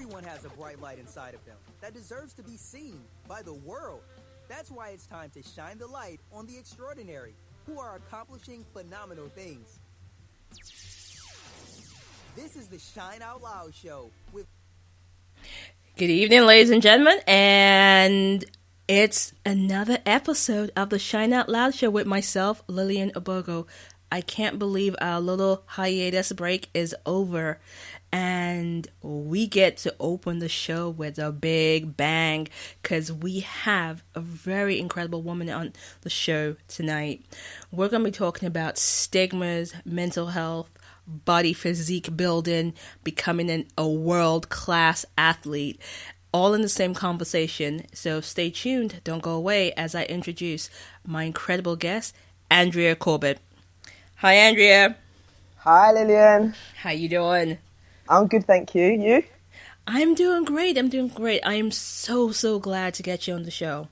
Everyone has a bright light inside of them that deserves to be seen by the world. That's why it's time to shine the light on the extraordinary who are accomplishing phenomenal things. This is the Shine Out Loud Show with... Good evening, ladies and gentlemen, and it's another episode of the Shine Out Loud Show with myself, Lillian Obogo. I can't believe our little hiatus break is over, and we get to open the show with a big bang because we have a very incredible woman on the show tonight. We're going to be talking about stigmas, mental health, body physique building, becoming a world-class athlete, all in the same conversation. So stay tuned, don't go away as I introduce my incredible guest, Andrea Corbett. Hi, Andrea. Hi, Lillian. How you doing? I'm good, thank you. You? I'm doing great. I am so glad to get you on the show.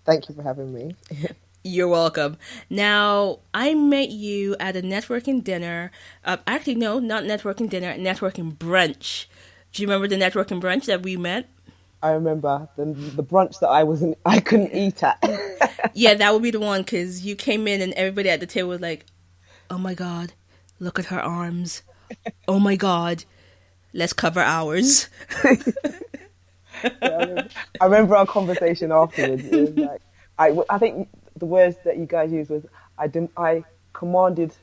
Thank you for having me. You're welcome. Now, I met you at a networking dinner. Actually, no, not networking dinner, networking brunch. Do you remember the networking brunch that we met? I remember the brunch that I couldn't eat at. Yeah, that would be the one, because you came in and everybody at the table was like, oh my God, look at her arms. Oh my God, let's cover ours. Yeah, I remember our conversation afterwards. It was like, I think the words that you guys used was, I commanded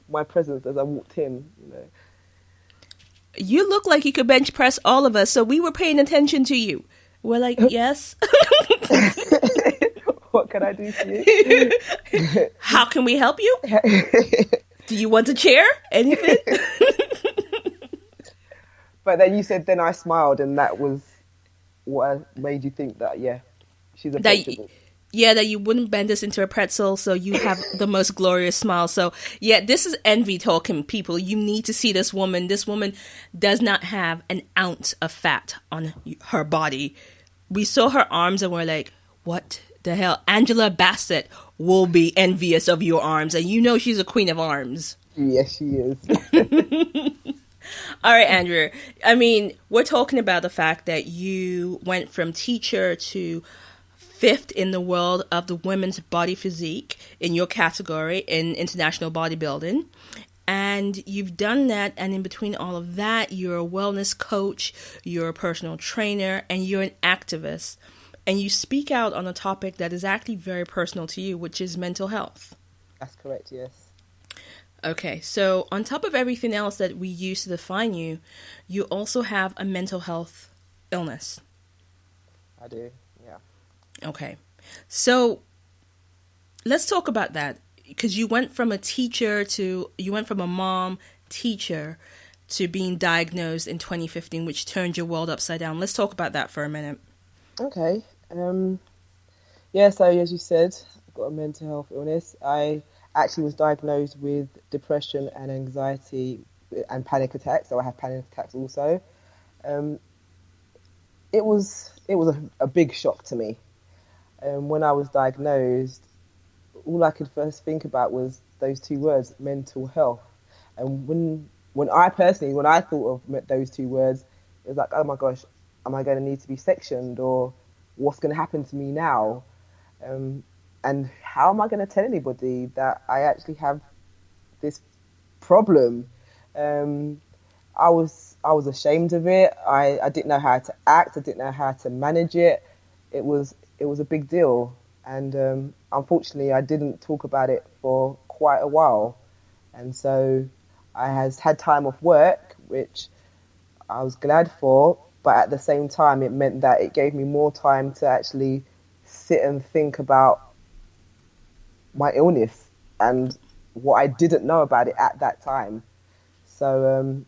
my presence as I walked in. You know. You look like you could bench press all of us, so we were paying attention to you. We're like, yes. What can I do for you? How can we help you? Do you want a chair? Anything? But then you said, then I smiled, and that was what made you think that, yeah, she's approachable. That you wouldn't bend us into a pretzel, so you have the most glorious smile. So, yeah, this is envy talking, people. You need to see this woman. This woman does not have an ounce of fat on her body. We saw her arms and we're like, what the hell? Angela Bassett will be envious of your arms, and you know she's a queen of arms. Yes, she is. All right, Andrea. I mean, we're talking about the fact that you went from teacher to fifth in the world of the women's body physique in your category in international bodybuilding. And you've done that, and in between all of that, you're a wellness coach, you're a personal trainer, and you're an activist. And you speak out on a topic that is actually very personal to you, which is mental health. That's correct, yes. Okay, so on top of everything else that we use to define you, you also have a mental health illness. I do, yeah. Okay, so let's talk about that, because you went from a mom teacher to being diagnosed in 2015, which turned your world upside down. Let's talk about that for a minute. Okay. Yeah, so as you said, I've got a mental health illness. I actually was diagnosed with depression and anxiety and panic attacks, so I have panic attacks also. It was a big shock to me. When I was diagnosed, all I could first think about was those two words, mental health. And when I thought of those two words, it was like, oh my gosh, am I going to need to be sectioned, or what's going to happen to me now? And how am I going to tell anybody that I actually have this problem? I was ashamed of it. I didn't know how to act. I didn't know how to manage it. It was a big deal. And unfortunately, I didn't talk about it for quite a while. And so I had time off work, which I was glad for. But at the same time, it meant that it gave me more time to actually sit and think about my illness and what I didn't know about it at that time. So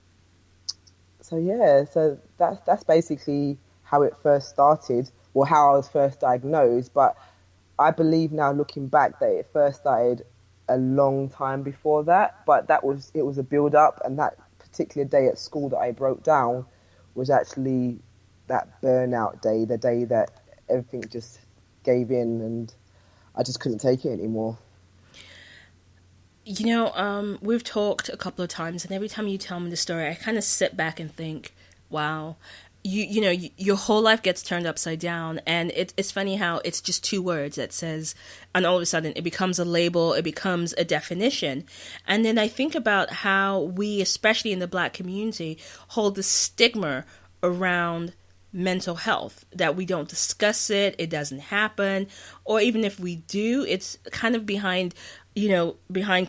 that's basically how it first started, or how I was first diagnosed. But I believe now, looking back, that it first started a long time before that. But it was a build up, and that particular day at school that I broke down was actually that burnout day, the day that everything just gave in and I just couldn't take it anymore. You know, we've talked a couple of times, and every time you tell me the story, I kind of sit back and think, Wow. Your whole life gets turned upside down, and it's funny how it's just two words that says, and all of a sudden it becomes a label, it becomes a definition. And then I think about how we, especially in the Black community, hold the stigma around mental health, that we don't discuss it, it doesn't happen, or even if we do, it's kind of behind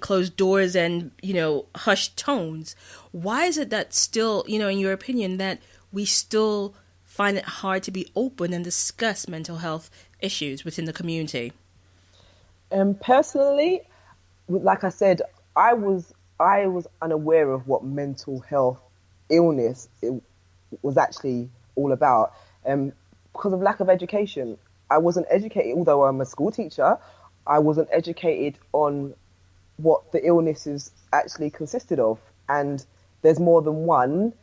closed doors and, hushed tones. Why is it that still, in your opinion, that we still find it hard to be open and discuss mental health issues within the community? Personally, like I said, I was unaware of what mental health illness was actually all about, because of lack of education. I wasn't educated, although I'm a school teacher, I wasn't educated on what the illnesses actually consisted of. And there's more than one,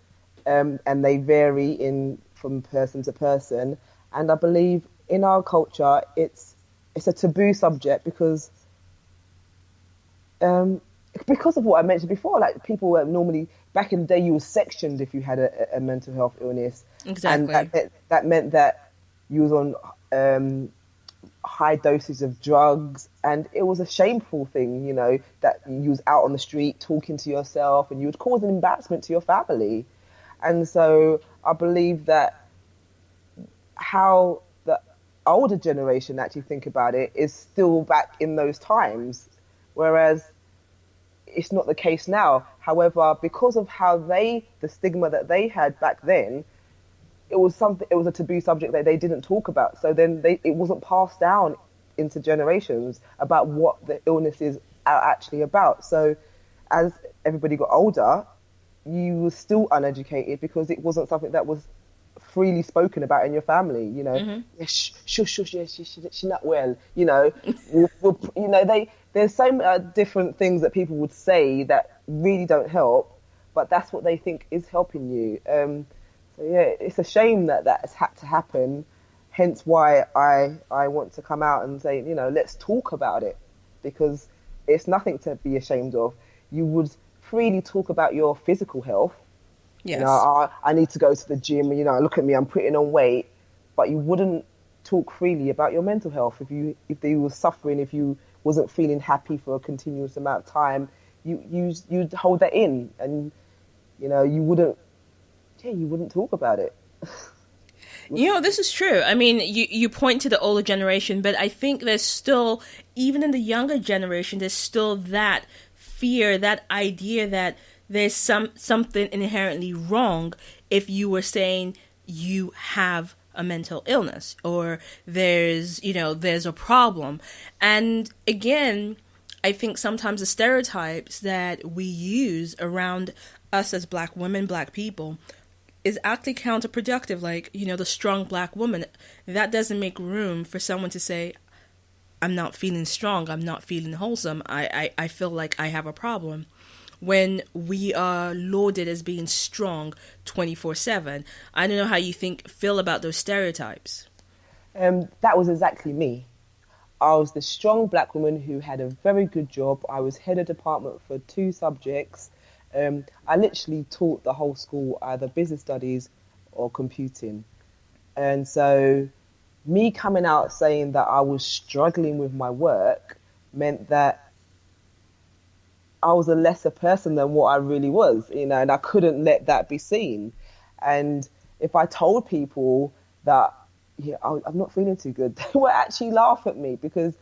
and they vary from person to person. And I believe in our culture, it's a taboo subject because of what I mentioned before. Like, people were normally, back in the day, you were sectioned if you had a mental health illness. Exactly. And that meant that you was on high doses of drugs, and it was a shameful thing, that you was out on the street talking to yourself, and you would cause an embarrassment to your family. And so I believe that how the older generation actually think about it is still back in those times, whereas it's not the case now. However, because of the stigma that they had back then, it was a taboo subject that they didn't talk about. So then it wasn't passed down into generations about what the illnesses are actually about. So as everybody got older, you were still uneducated because it wasn't something that was freely spoken about in your family. Mm-hmm. Yeah, shush, yeah, she's not well. There's so different things that people would say that really don't help, but that's what they think is helping you. So yeah, it's a shame that has had to happen. Hence why I want to come out and say, let's talk about it, because it's nothing to be ashamed of. You would freely talk about your physical health. Yes. I need to go to the gym, look at me, I'm putting on weight, but you wouldn't talk freely about your mental health. If you were suffering, if you wasn't feeling happy for a continuous amount of time, you'd hold that in, and you wouldn't talk about it. This is true. I mean, you point to the older generation, but I think there's still, even in the younger generation, there's still that fear, that idea that there's something inherently wrong if you were saying you have a mental illness, or there's a problem. And again, I think sometimes the stereotypes that we use around us as Black women, Black people, is actually counterproductive. Like, the strong Black woman, that doesn't make room for someone to say, I'm not feeling strong, I'm not feeling wholesome, I feel like I have a problem. When we are lauded as being strong 24/7. I don't know how you feel about those stereotypes. That was exactly me. I was the strong Black woman who had a very good job. I was head of department for 2 subjects. I literally taught the whole school either business studies or computing. And so me coming out saying that I was struggling with my work meant that I was a lesser person than what I really was, and I couldn't let that be seen. And if I told people that, I'm not feeling too good, they would actually laugh at me, because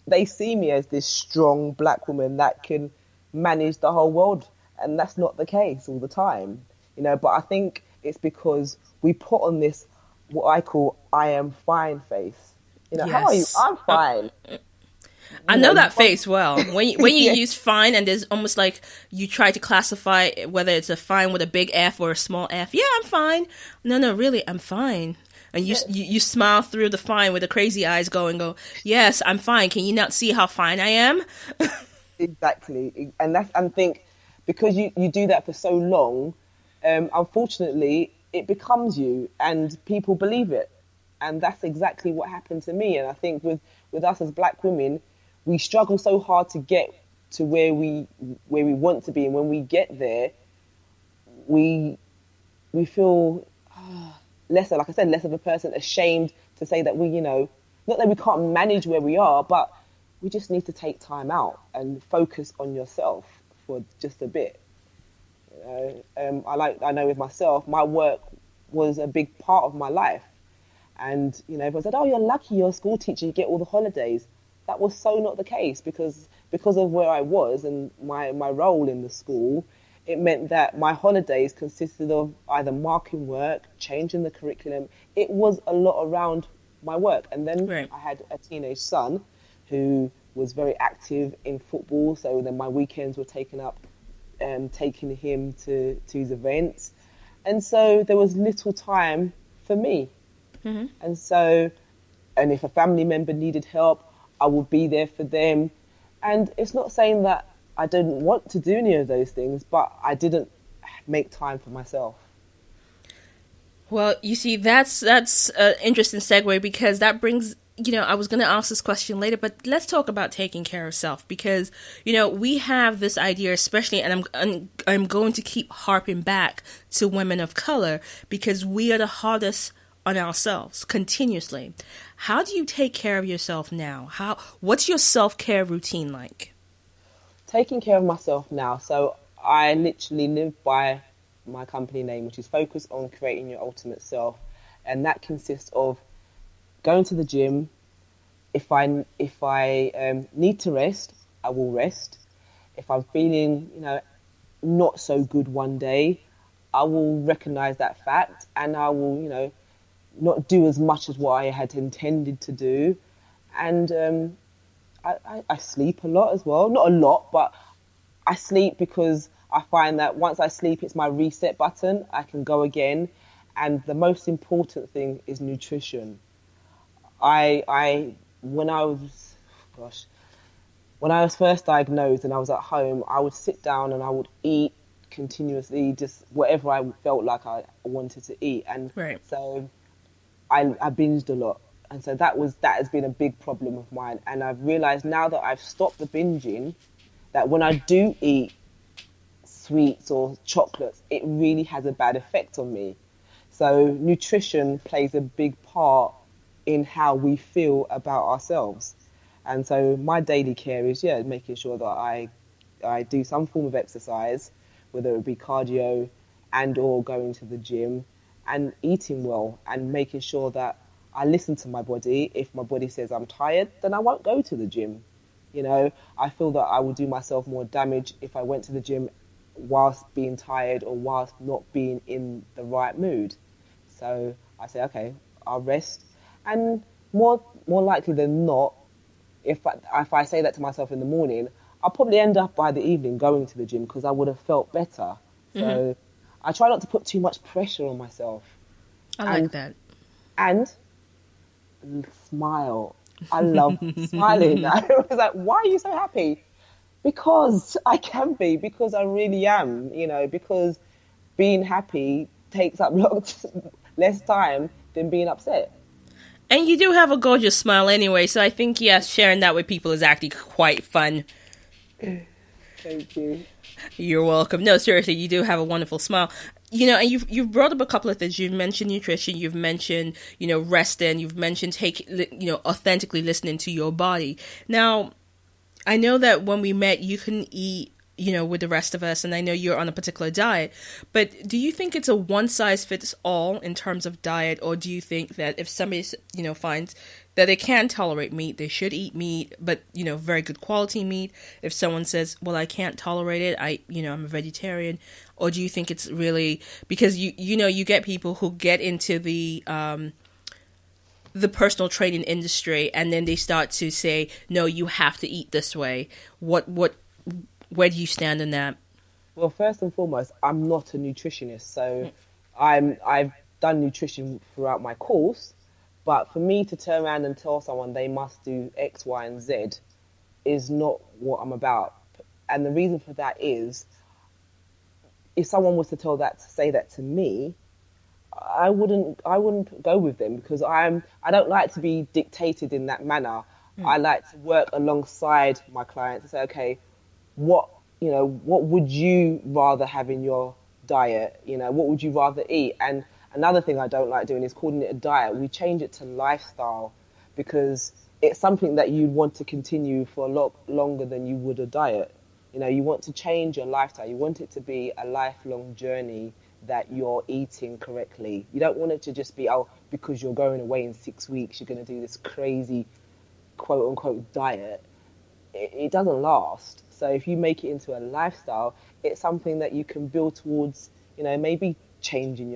they see me as this strong Black woman that can manage the whole world. And that's not the case all the time, but I think it's because we put on this, what I call, I am fine face. Yes. How are you? I'm fine. I know that face well. When you yeah. use fine, and there's almost like you try to classify whether it's a fine with a big F or a small F. Yeah, I'm fine. No, really, I'm fine. And you smile through the fine with the crazy eyes go, yes, I'm fine. Can you not see how fine I am? Exactly. And think, because you do that for so long, unfortunately, it becomes you, and people believe it. And that's exactly what happened to me. And I think with us as Black women, we struggle so hard to get to where we want to be. And when we get there, we we feel lesser, like I said, less of a person, ashamed to say that we, not that we can't manage where we are, but we just need to take time out and focus on yourself for just a bit. I know with myself, my work was a big part of my life. And, everyone said, oh, you're lucky, you're a school teacher, you get all the holidays. That was so not the case because of where I was and my role in the school. It meant that my holidays consisted of either marking work, changing the curriculum. It was a lot around my work. And then Right. I had a teenage son who was very active in football. So then my weekends were taken up taking him to his events. And so there was little time for me. Mm-hmm. And if a family member needed help, I would be there for them. And it's not saying that I didn't want to do any of those things, but I didn't make time for myself. Well, you see, that's an interesting segue because that brings, I was going to ask this question later, but let's talk about taking care of self because, we have this idea, especially, and I'm going to keep harping back to women of color because we are the hardest on ourselves continuously. How do you take care of yourself now? What's your self-care routine like? Taking care of myself now. So I literally live by my company name, which is focused on creating your ultimate self. And that consists of going to the gym. If I need to rest, I will rest. If I'm feeling, not so good one day, I will recognize that fact and I will, not do as much as what I had intended to do. And I sleep a lot as well. Not a lot, but I sleep because I find that once I sleep, it's my reset button. I can go again. And the most important thing is nutrition. When I was first diagnosed and I was at home, I would sit down and I would eat continuously, just whatever I felt like I wanted to eat. And Right. so I binged a lot. And so that has been a big problem of mine. And I've realized now that I've stopped the binging, that when I do eat sweets or chocolates, it really has a bad effect on me. So nutrition plays a big part in how we feel about ourselves. And so my daily care is, making sure that I do some form of exercise, whether it be cardio and or going to the gym, and eating well and making sure that I listen to my body. If my body says I'm tired, then I won't go to the gym. I feel that I will do myself more damage if I went to the gym whilst being tired or whilst not being in the right mood. So I say, okay, I'll rest. And more likely than not, if I say that to myself in the morning, I'll probably end up by the evening going to the gym because I would have felt better. So I try not to put too much pressure on myself. I like that. And smile. I love smiling. I was like, why are you so happy? Because I can be, because I really am, because being happy takes up less time than being upset. And you do have a gorgeous smile anyway, so I think, yes, sharing that with people is actually quite fun. Thank you. You're welcome. No, seriously, you do have a wonderful smile. And you've brought up a couple of things. You've mentioned nutrition. You've mentioned, resting. You've mentioned authentically listening to your body. Now, I know that when we met, you couldn't eat, with the rest of us, and I know you're on a particular diet. But do you think it's a one size fits all in terms of diet, or do you think that if somebody, finds that they can tolerate meat, they should eat meat, but, very good quality meat? If someone says, well, I can't tolerate it, I'm a vegetarian, or do you think it's really, because you get people who get into the personal training industry and then they start to say, no, you have to eat this way. Where do you stand in that? Well, first and foremost, I'm not a nutritionist, so I've done nutrition throughout my course, but for me to turn around and tell someone they must do X, Y, and Z is not what I'm about. And the reason for that is, if someone was to say that to me, I wouldn't go with them because I don't like to be dictated in that manner. I like to work alongside my clients and say, okay, what would you rather have in your diet. You know, what would you rather eat? And another thing I don't like doing is calling it a diet. We change it to lifestyle, because it's something that you want to continue for a lot longer than you would a diet. You know, you want to change your lifestyle. You want it to be a lifelong journey that you're eating correctly. You don't want it to just be, oh, because you're going away in 6 weeks, you're going to do this crazy quote unquote diet. It doesn't last. So if you make it into a lifestyle, it's something that you can build towards, you know, maybe changing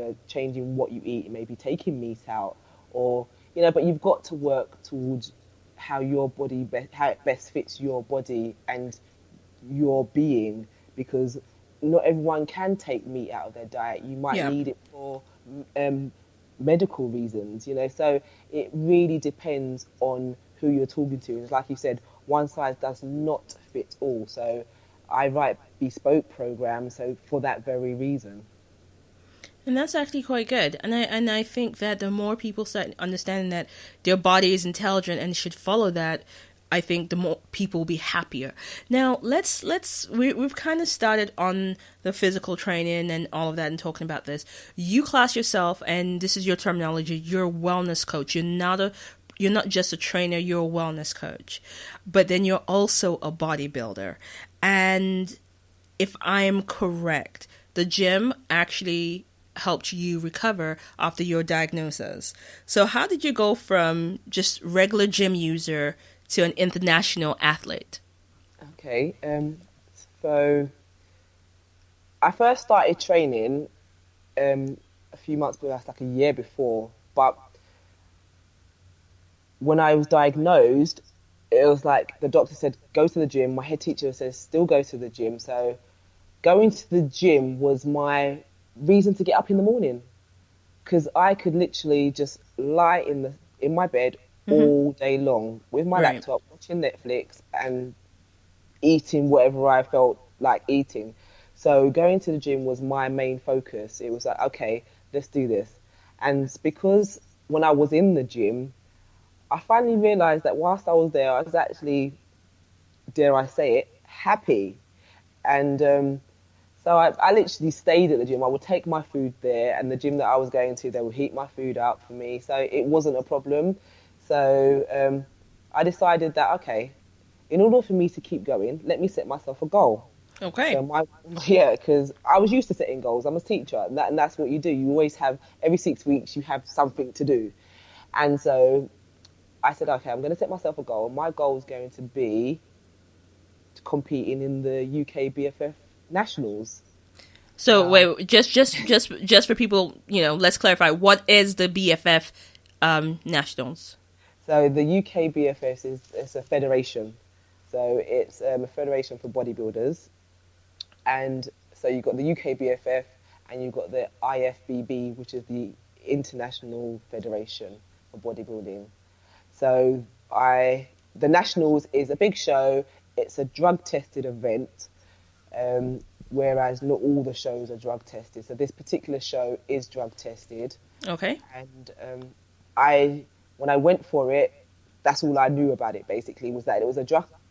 what you eat, maybe taking meat out, or, you know, but you've got to work towards how how it best fits your body and your being, because not everyone can take meat out of their diet. You might need it for medical reasons, you know, so it really depends on who you're talking to. And like you said, one size does not fit all. So I write bespoke programs, so for that very reason. And that's actually quite good. And I think that the more people start understanding that their body is intelligent and should follow that, I think the more people will be happier. Now, we've kind of started on the physical training and all of that and talking about this. You class yourself, and this is your terminology, you're a wellness coach. You're not just a trainer, you're a wellness coach. But then you're also a bodybuilder. And if I am correct, the gym actually helped you recover after your diagnosis. So how did you go from just regular gym user to an international athlete? Okay, so I first started training a few months before, like a year before, but when I was diagnosed, it was like the doctor said, go to the gym. My head teacher says, still go to the gym. So going to the gym was my reason to get up in the morning, because I could literally just lie in my bed all day long with my laptop, watching Netflix and eating whatever I felt like eating. So going to the gym was my main focus. It was like, okay, let's do this. And because when I was in the gym, I finally realised that whilst I was there, I was actually, dare I say it, happy. And so I literally stayed at the gym. I would take my food there, and the gym that I was going to, they would heat my food up for me. So it wasn't a problem. So I decided that, okay, in order for me to keep going, let me set myself a goal. Okay. So because I was used to setting goals. I'm a teacher, and that's what you do. You always have, every 6 weeks, you have something to do. And so I said, okay, I'm going to set myself a goal. My goal is going to be competing in the UK BFF Nationals. So wait, just for people, you know, let's clarify, what is the BFF Nationals? So the UK BFF is a federation. So it's a federation for bodybuilders. And so you've got the UK BFF and you've got the IFBB, which is the International Federation for Bodybuilding. So the Nationals is a big show. It's a drug-tested event, whereas not all the shows are drug-tested. So this particular show is drug-tested. Okay. And when I went for it, that's all I knew about it, basically, was that it was a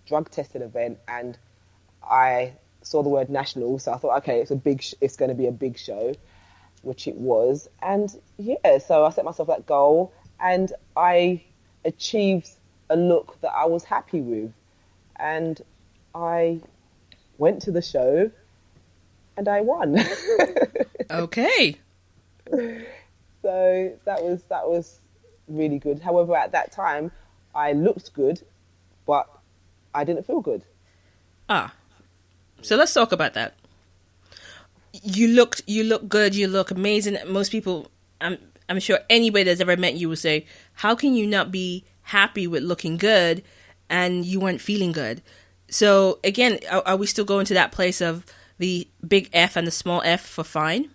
drug-tested event, and I saw the word national, so I thought, okay, it's going to be a big show, which it was. And yeah, so I set myself that goal, and I achieved a look that I was happy with. And I went to the show and I won. Okay. So that was really good. However, at that time, I looked good, but I didn't feel good. So let's talk about that. You look good. You look amazing. Most people, I'm sure anybody that's ever met you will say, how can you not be happy with looking good and you weren't feeling good? So again, are we still going to that place of the big F and the small F for fine?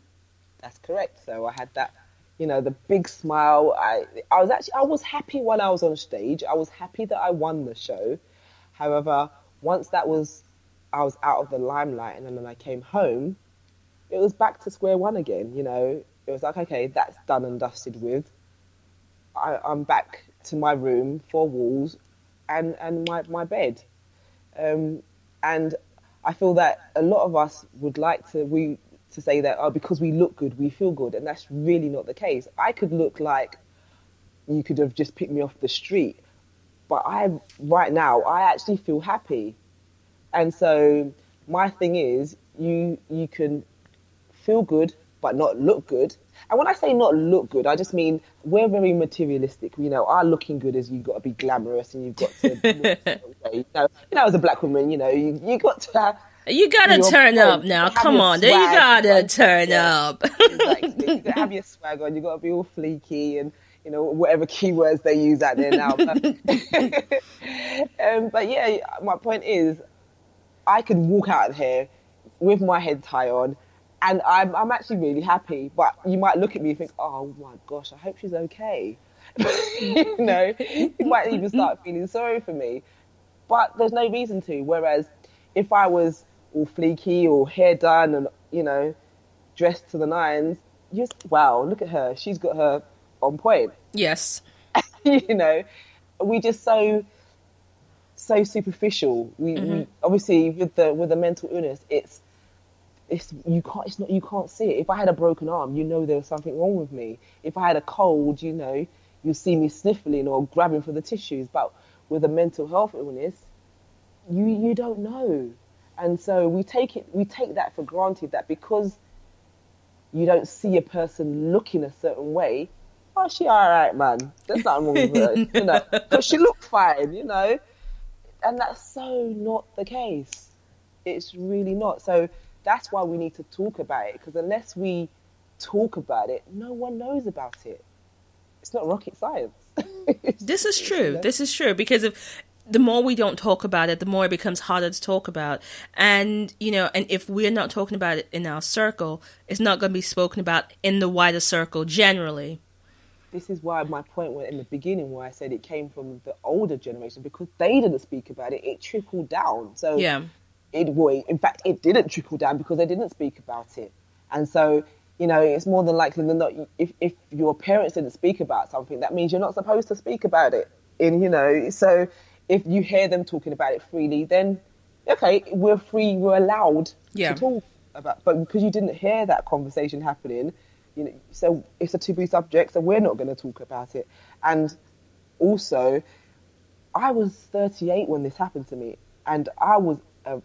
That's correct. So I had that, the big smile. I was happy when I was on stage. I was happy that I won the show. However, once I was out of the limelight and then I came home, it was back to square one again. It was like, okay, that's done and dusted with. I'm back to my room, four walls, and my bed. And I feel that a lot of us would like to, to say that, oh, because we look good, we feel good. And that's really not the case. I could look like you could have just picked me off the street. But right now, I actually feel happy. And so my thing is, you can feel good, but not look good. And when I say not look good, I just mean we're very materialistic. You know, our looking good is you've got to be glamorous and you've got to, as a black woman, you got to have, you gotta turn up now. Come on, you gotta turn up. Exactly. You gotta have your swag on. You gotta be all fleeky and whatever keywords they use out there now. But yeah, my point is, I can walk out of here with my head tie on, and I'm actually really happy. But you might look at me and think, oh my gosh, I hope she's okay. You might even start feeling sorry for me. But there's no reason to. Whereas if I was all fleeky or hair done and, dressed to the nines, wow, look at her. She's got her on point. Yes. We just so superficial. We obviously with the mental illness, you can't see it. If I had a broken arm, there was something wrong with me. If I had a cold, you see me sniffling or grabbing for the tissues. But with a mental health illness, you don't know. And so we take that for granted, that because you don't see a person looking a certain way, oh, she all right, man. There's nothing wrong with her, because she looks fine, and that's so not the case. It's really not. So that's why we need to talk about it, because unless we talk about it, no one knows about it. It's not rocket science. This is true. This is true, because the more we don't talk about it, the more it becomes harder to talk about. And, and if we're not talking about it in our circle, it's not going to be spoken about in the wider circle generally. This is why my point was in the beginning, where I said it came from the older generation, because they didn't speak about it. It trickled down. So yeah. In fact, it didn't trickle down because they didn't speak about it. And so, it's more than likely than not, if your parents didn't speak about something, that means you're not supposed to speak about it. So if you hear them talking about it freely, then, okay, we're free, we're allowed to talk about. But because you didn't hear that conversation happening, so it's a taboo subject, so we're not going to talk about it. And also, I was 38 when this happened to me, and I was a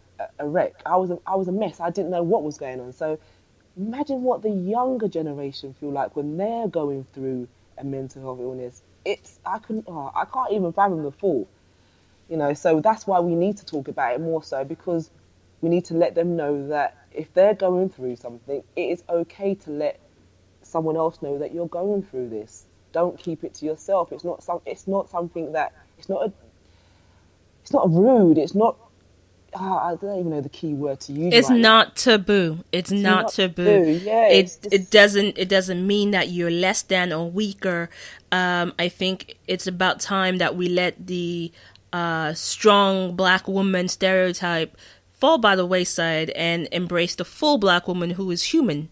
wreck. I was a mess. I didn't know what was going on. So imagine what the younger generation feel like when they're going through a mental health illness. I can't even fathom the thought. So that's why we need to talk about it more so, because we need to let them know that if they're going through something, it is okay to let someone else know that you're going through this. Don't keep it to yourself. It's not something that it's not rude. It's not. I don't even know the key word to use. It's not taboo. It's not taboo. Yeah, it doesn't mean that you're less than or weaker. I think it's about time that we let the strong black woman stereotype fall by the wayside and embrace the full black woman who is human.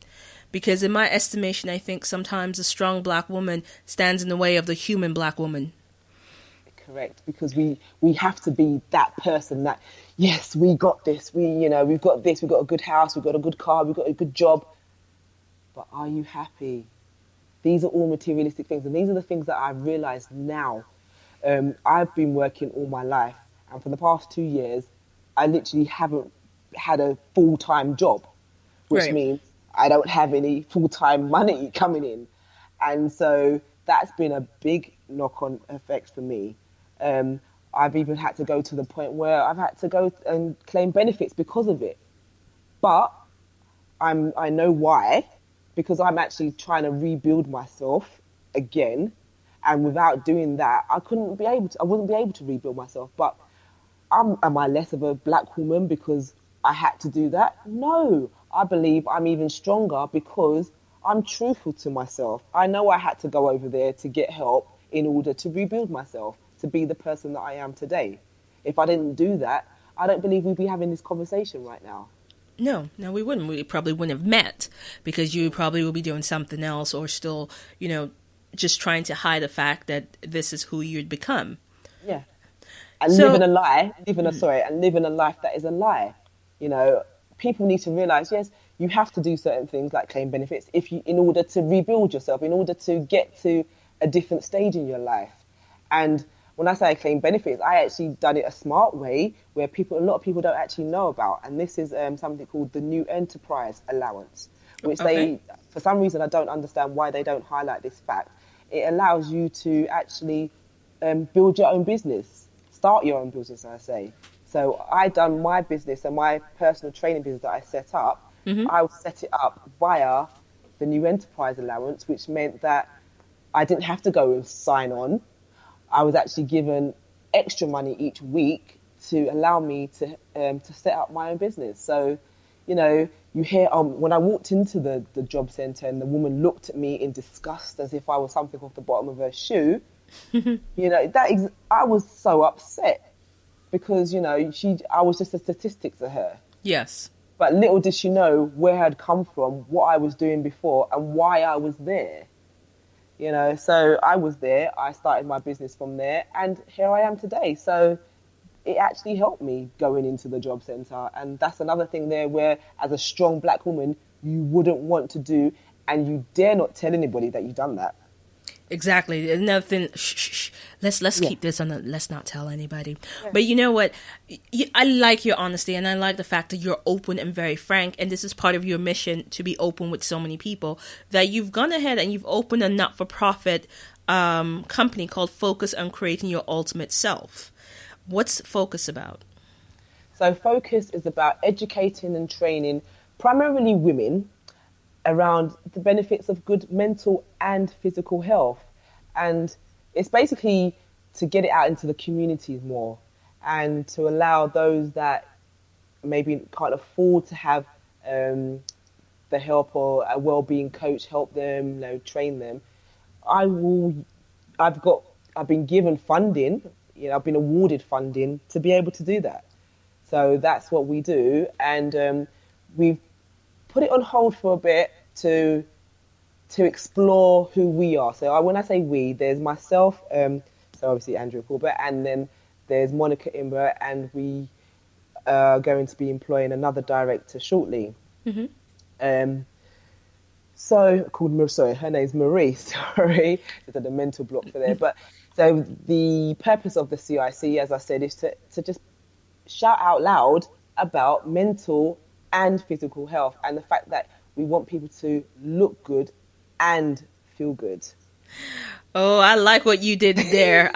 Because in my estimation, I think sometimes a strong black woman stands in the way of the human black woman. Correct, because we have to be that person that, yes, we got this, we've got this, we've got a good house, we've got a good car, we've got a good job. But are you happy? These are all materialistic things, and these are the things that I've realised now. I've been working all my life, and for the past 2 years, I literally haven't had a full-time job, which means I don't have any full-time money coming in. And so that's been a big knock-on effect for me. I've even had to go to the point where I've had to go and claim benefits because of it. But I know why, because I'm actually trying to rebuild myself again. And without doing that, I wouldn't be able to rebuild myself. But am I less of a black woman because I had to do that? No, I believe I'm even stronger because I'm truthful to myself. I know I had to go over there to get help in order to rebuild myself, to be the person that I am today. If I didn't do that, I don't believe we'd be having this conversation right now. No, we wouldn't. We probably wouldn't have met, because you probably would be doing something else, or still, just trying to hide the fact that this is who you'd become. Yeah. And living a life that is a lie. People need to realise, yes, you have to do certain things like claim benefits in order to rebuild yourself, in order to get to a different stage in your life. And when I say I claim benefits, I actually done it a smart way where a lot of people don't actually know about. And this is something called the New Enterprise Allowance, which for some reason, I don't understand why they don't highlight this fact. It allows you to actually build your own business, start your own business, I say. So I done my business and my personal training business that I set up. I set it up via the New Enterprise Allowance, which meant that I didn't have to go and sign on. I was actually given extra money each week to allow me to set up my own business. So, you hear when I walked into the job centre and the woman looked at me in disgust as if I was something off the bottom of her shoe. I was so upset because I was just a statistic to her. Yes. But little did she know where I'd come from, what I was doing before, and why I was there. So I was there. I started my business from there, and here I am today. So it actually helped me going into the job centre. And that's another thing there where, as a strong black woman, you wouldn't want to do, and you dare not tell anybody that you've done that. Exactly. Another thing. Let's keep this on. Let's not tell anybody. Yeah. But you know what? I like your honesty, and I like the fact that you're open and very frank. And this is part of your mission to be open with so many people. That you've gone ahead and you've opened a not-for-profit company called Focus on Creating Your Ultimate Self. What's Focus about? So Focus is about educating and training primarily women around the benefits of good mental and physical health. And it's basically to get it out into the communities more and to allow those that maybe can't afford to have the help or a well-being coach help them, train them. I've been given funding, I've been awarded funding to be able to do that. So that's what we do. And we've put it on hold for a bit to explore who we are. So when I say we, there's myself, so obviously Andrea Corbett, and then there's Monica Imber, and we are going to be employing another director shortly. Mm-hmm. Her name's Marie, sorry, there's a mental block for there. But so the purpose of the CIC, as I said, is to just shout out loud about mental and physical health and the fact that we want people to look good and feel good. Oh, I like what you did there.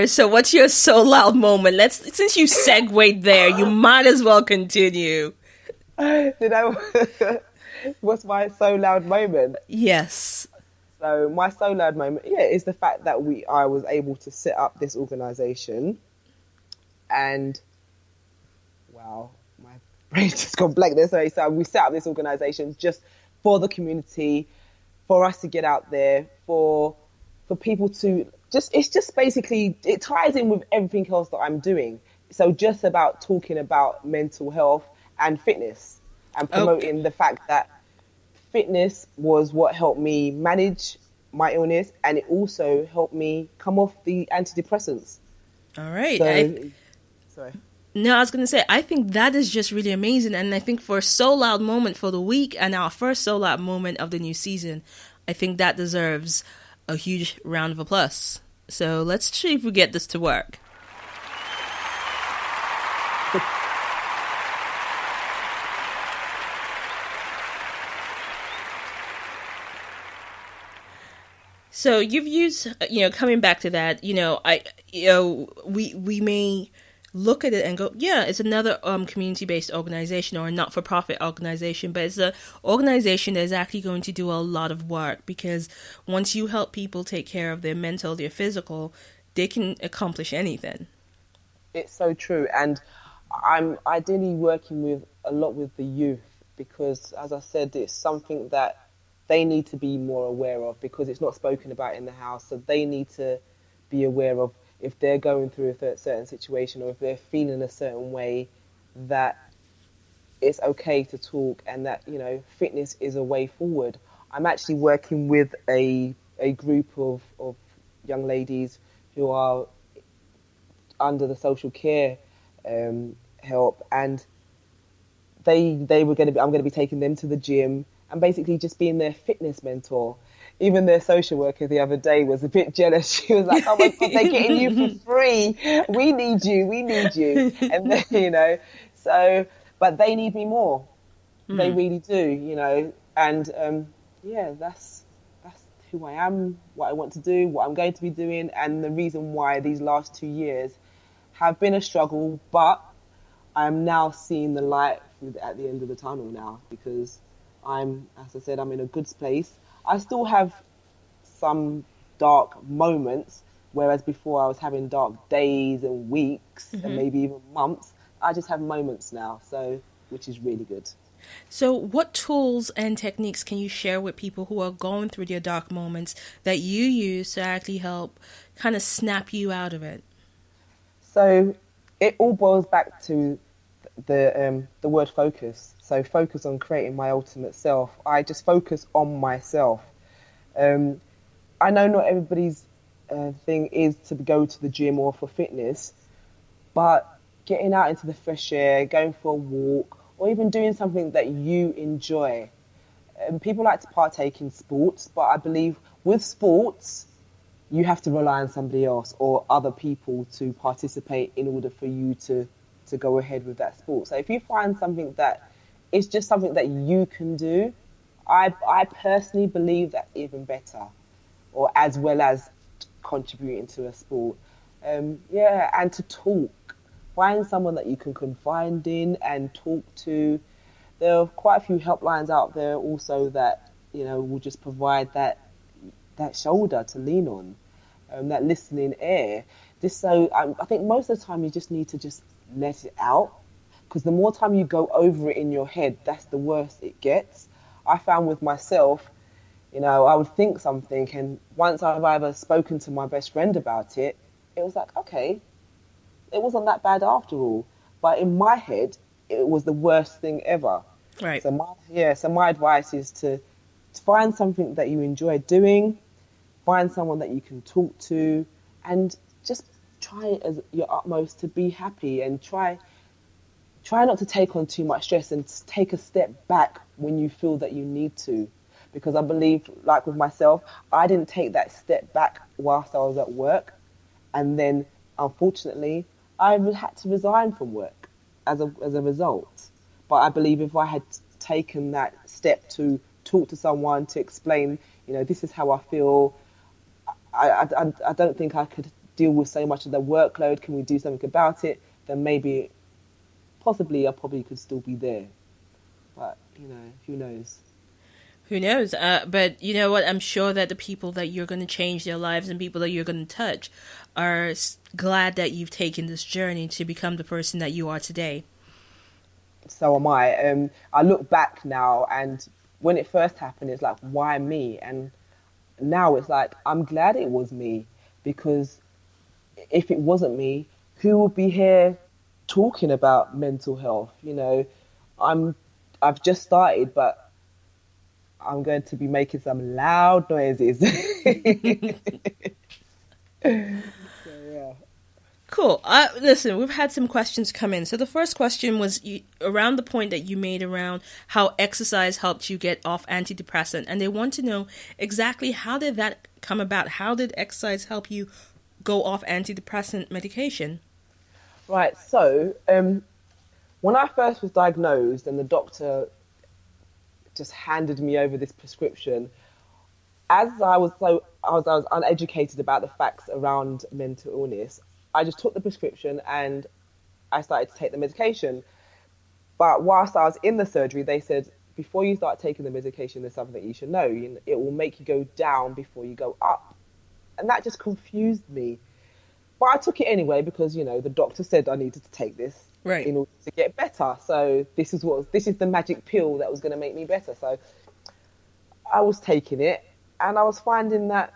So what's your so loud moment? Since you segued there, you might as well continue. What's my so loud moment? Yes. So my so loud moment, is the fact that I was able to set up this organisation, and wow, my brain's just gone blank there. So we set up this organisation just for the community, for us to get out there, for people to it's just basically, it ties in with everything else that I'm doing. So just about talking about mental health and fitness and promoting the fact that fitness was what helped me manage my illness, and it also helped me come off the antidepressants. All right. Sorry. No, I was going to say, I think that is just really amazing. And I think for a So Loud moment for the week and our first So Loud moment of the new season, I think that deserves a huge round of applause. So let's see if we get this to work. So you've used, coming back to that, we may look at it and go, yeah, it's another community-based organization or a not-for-profit organization, but it's an organization that is actually going to do a lot of work, because once you help people take care of their mental, their physical, they can accomplish anything. It's so true. And I'm ideally working a lot with the youth, because, as I said, it's something that they need to be more aware of, because it's not spoken about in the house. So they need to be aware of, if they're going through a certain situation or if they're feeling a certain way, that it's okay to talk, and that, fitness is a way forward. I'm actually working with a group of young ladies who are under the social care help, and they were I'm going to be taking them to the gym and basically just being their fitness mentor. Even their social worker the other day was a bit jealous. She was like, "Oh my God, they're getting you for free. We need you. We need you." And then, so, but they need me more. They really do, and yeah, that's who I am, what I want to do, what I'm going to be doing, and the reason why these last 2 years have been a struggle, but I'm now seeing the light at the end of the tunnel now, because as I said, I'm in a good place. I still have some dark moments, whereas before I was having dark days and weeks and maybe even months. I just have moments now, which is really good. So, what tools and techniques can you share with people who are going through their dark moments that you use to actually help kind of snap you out of it? So, it all boils back to the word focus. So, focus on creating my ultimate self. I just focus on myself. I know not everybody's thing is to go to the gym or for fitness, but getting out into the fresh air, going for a walk, or even doing something that you enjoy. People like to partake in sports, but I believe with sports, you have to rely on somebody else or other people to participate in order for you to go ahead with that sport. So if you find something that is just something that you can do, I personally believe that's even better, or as well as contributing to a sport. And to talk. Find someone that you can confide in and talk to. There are quite a few helplines out there also that, will just provide that shoulder to lean on, that listening ear. I think most of the time you just need to just let it out, because the more time you go over it in your head, that's the worse it gets. I found with myself, I would think something, and once I've either spoken to my best friend about it, it was like, okay, it wasn't that bad after all. But in my head, it was the worst thing ever. Right. So my advice is to find something that you enjoy doing, find someone that you can talk to, and just try as your utmost to be happy, and try not to take on too much stress, and take a step back when you feel that you need to. Because I believe, like with myself, I didn't take that step back whilst I was at work, and then unfortunately I had to resign from work as a result. But I believe if I had taken that step to talk to someone, to explain, this is how I feel, I don't think I could deal with so much of the workload. Can we do something about it? Then possibly I probably could still be there. But, who knows? Who knows? But you know what? I'm sure that the people that you're going to change their lives and people that you're going to touch are glad that you've taken this journey to become the person that you are today. So am I. I look back now, and when it first happened, it's like, why me? And now it's like, I'm glad it was me, because if it wasn't me, who would be here talking about mental health? I've just started, but I'm going to be making some loud noises. Yeah. Cool. Listen, we've had some questions come in. So the first question was around the point that you made around how exercise helped you get off antidepressant. And they want to know exactly how did that come about? How did exercise help you go off antidepressant medication? Right. So when I first was diagnosed and the doctor just handed me over this prescription, as I was uneducated about the facts around mental illness, I just took the prescription and I started to take the medication. But whilst I was in the surgery, they said, before you start taking the medication, there's something that you should know. It will make you go down before you go up. And that just confused me. But I took it anyway because, the doctor said I needed to take this in order to get better. So this is the magic pill that was going to make me better. So I was taking it, and I was finding that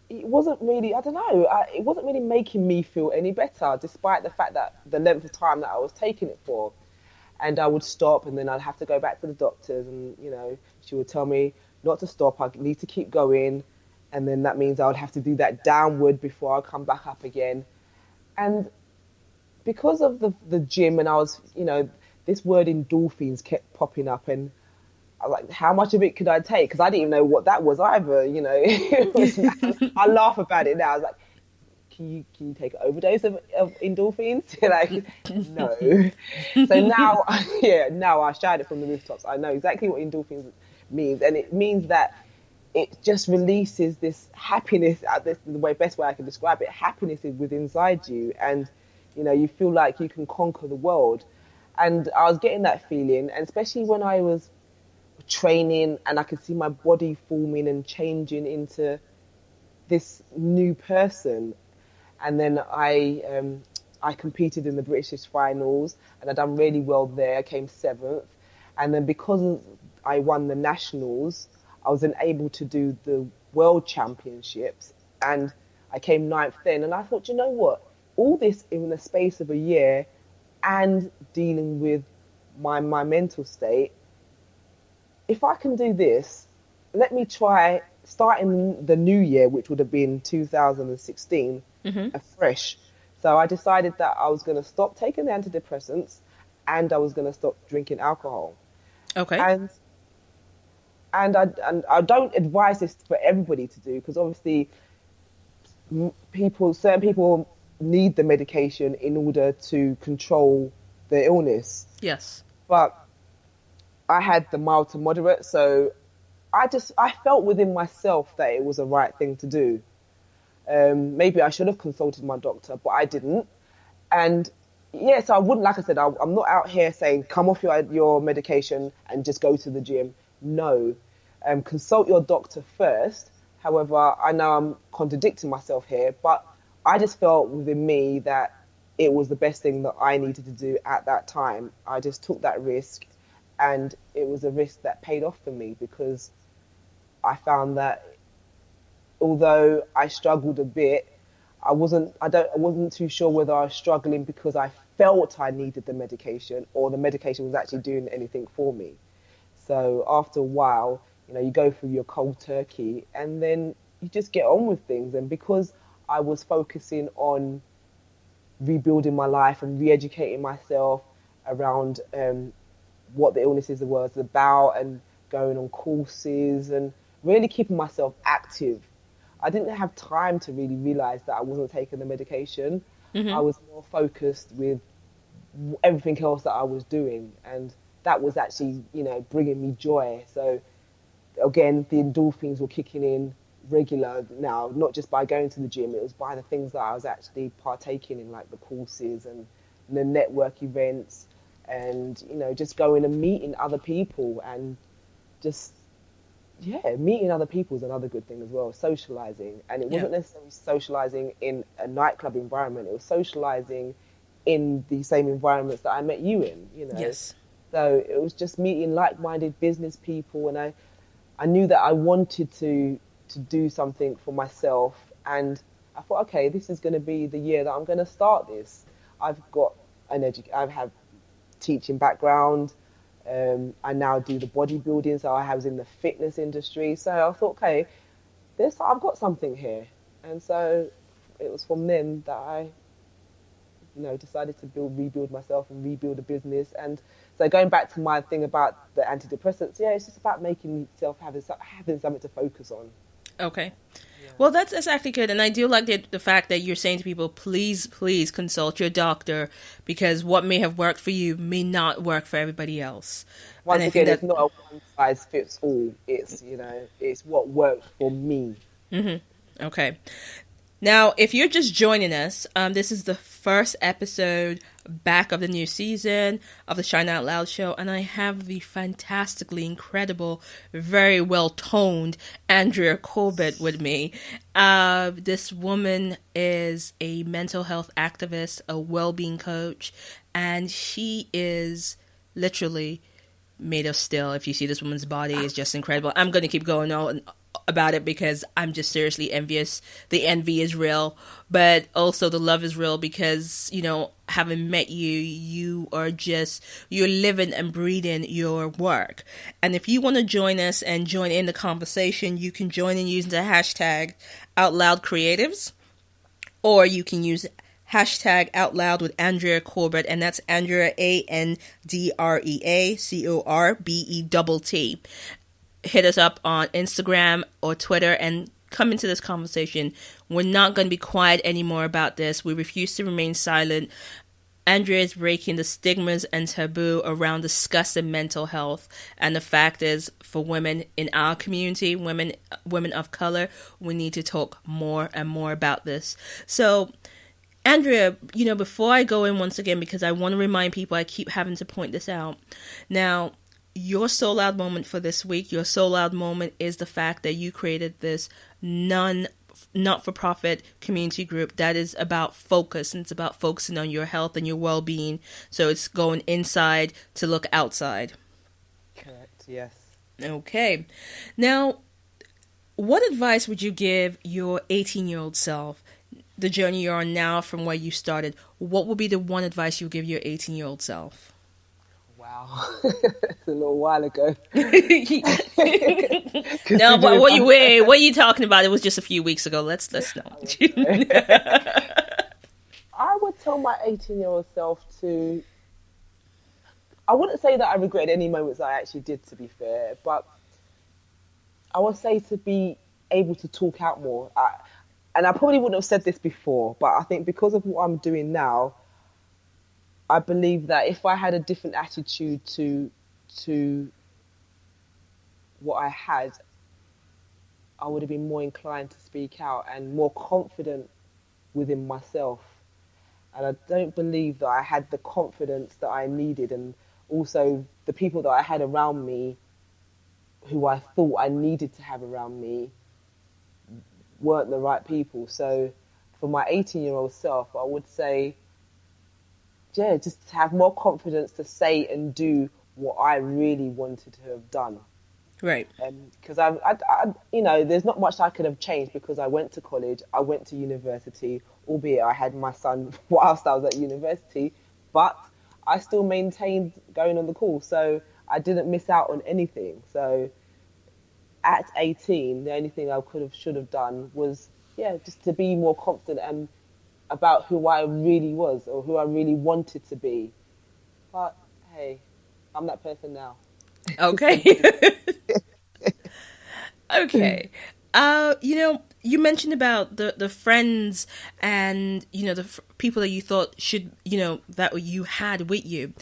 it wasn't really, I don't know, it wasn't really making me feel any better, despite the fact that the length of time that I was taking it for. And I would stop, and then I'd have to go back to the doctors, and, she would tell me not to stop, I need to keep going. And then that means I would have to do that downward before I come back up again. And because of the gym, and I was, this word endorphins kept popping up, and I was like, how much of it could I take? Because I didn't even know what that was either, you know. I laugh about it now. I was like, can you take an overdose of endorphins? Like, no. So now, yeah, now I shout it from the rooftops. I know exactly what endorphins means, and it means that it just releases this happiness. This is the best way I can describe it. Happiness is within inside you, and you know, you feel like you can conquer the world. And I was getting that feeling, and especially when I was training, and I could see my body forming and changing into this new person. And then I competed in the British finals, and I done really well there. I came 7th, and then because I won the nationals, I was then able to do the world championships, and I came 9th then. And I thought, you know what? All this in the space of a year, and dealing with my mental state. If I can do this, let me try starting the new year, which would have been 2016, afresh. So I decided that I was going to stop taking the antidepressants, and I was going to stop drinking alcohol. Okay. And I don't advise this for everybody to do, because obviously certain people need the medication in order to control the illness. Yes. But I had the mild to moderate, so I felt within myself that it was the right thing to do. Maybe I should have consulted my doctor, but I didn't. And yes, I wouldn't, like I said, I'm not out here saying come off your medication and just go to the gym. No, consult your doctor first. However, I know I'm contradicting myself here, but I just felt within me that it was the best thing that I needed to do at that time. I just took that risk, and it was a risk that paid off for me, because I found that although I struggled a bit, I wasn't too sure whether I was struggling because I felt I needed the medication, or the medication was actually doing anything for me. So after a while, you know, you go through your cold turkey, and then you just get on with things. And because I was focusing on rebuilding my life and re-educating myself around what the illnesses was about, and going on courses and really keeping myself active, I didn't have time to really realise that I wasn't taking the medication. I was more focused with everything else that I was doing, and that was actually, you know, bringing me joy. So again, the endorphins were kicking in regular now, not just by going to the gym, it was by the things that I was actually partaking in, like the courses and the network events, and, you know, just going and meeting other people, and just, yeah, meeting other people is another good thing as well, socialising. And it wasn't necessarily socialising in a nightclub environment, it was socialising in the same environments that I met you in, you know. Yes. So it was just meeting like-minded business people, and I knew that I wanted to do something for myself, and I thought, okay, this is going to be the year that I'm going to start this. I've got I have teaching background. I now do the bodybuilding, so I was in the fitness industry. So I thought, okay, I've got something here, and so it was from then that I, you know, decided to rebuild myself and rebuild a business. And so going back to my thing about the antidepressants, yeah, it's just about making yourself having something to focus on. Okay. Yeah. Well, that's actually good. And I do like the fact that you're saying to people, please consult your doctor, because what may have worked for you may not work for everybody else. Once again, it's not a one-size-fits-all. It's, you know, it's what worked for me. Mm-hmm. Okay. Now, if you're just joining us, this is the first episode back of the new season of the Shine Out Loud show, and I have the fantastically incredible, very well-toned Andrea Corbett with me. This woman is a mental health activist, a well-being coach, and she is literally made of steel. If you see this woman's body, it's just incredible. I'm going to keep going on about it because I'm just seriously envious. The envy is real, but also the love is real, because, you know, having met you are just, you're living and breathing your work. And if you want to join us and join in the conversation, you can join in using the hashtag OutLoudCreatives, or you can use hashtag Out Loud with Andrea Corbett, and that's Andrea AndreaCorbett. Hit us up on Instagram or Twitter and come into this conversation. We're not going to be quiet anymore about this. We refuse to remain silent. Andrea is breaking the stigmas and taboo around discussing mental health. And the fact is, for women in our community, women of color, we need to talk more and more about this. So, Andrea, before I go in once again, because I want to remind people, I keep having to point this out. Now, your So Loud moment for this week, your So Loud moment is the fact that you created this not-for-profit community group that is about focus, and it's about focusing on your health and your well-being. So it's going inside to look outside. Correct, yes. Okay. Now, what advice would you give your 18-year-old self, the journey you're on now from where you started? What would be the one advice you would give your 18-year-old self? Wow, it's a little while ago. No, what are you talking about? It was just a few weeks ago. Let's know. I would tell my 18-year-old self to... I wouldn't say that I regret any moments I actually did, to be fair, but I would say to be able to talk out more. And I probably wouldn't have said this before, but I think because of what I'm doing now, I believe that if I had a different attitude to what I had, I would have been more inclined to speak out and more confident within myself. And I don't believe that I had the confidence that I needed, and also the people that I had around me who I thought I needed to have around me weren't the right people. So for my 18-year-old self, I would say, yeah, just to have more confidence to say and do what I really wanted to have done. Right. Because I there's not much I could have changed because I went to college, I went to university, albeit I had my son whilst I was at university, but I still maintained going on the course, so I didn't miss out on anything. So at 18, the only thing I should have done was, just to be more confident and about who I really was or who I really wanted to be. But hey, I'm that person now. Okay. Okay. You mentioned about the friends and, the people that you thought should, that you had with you.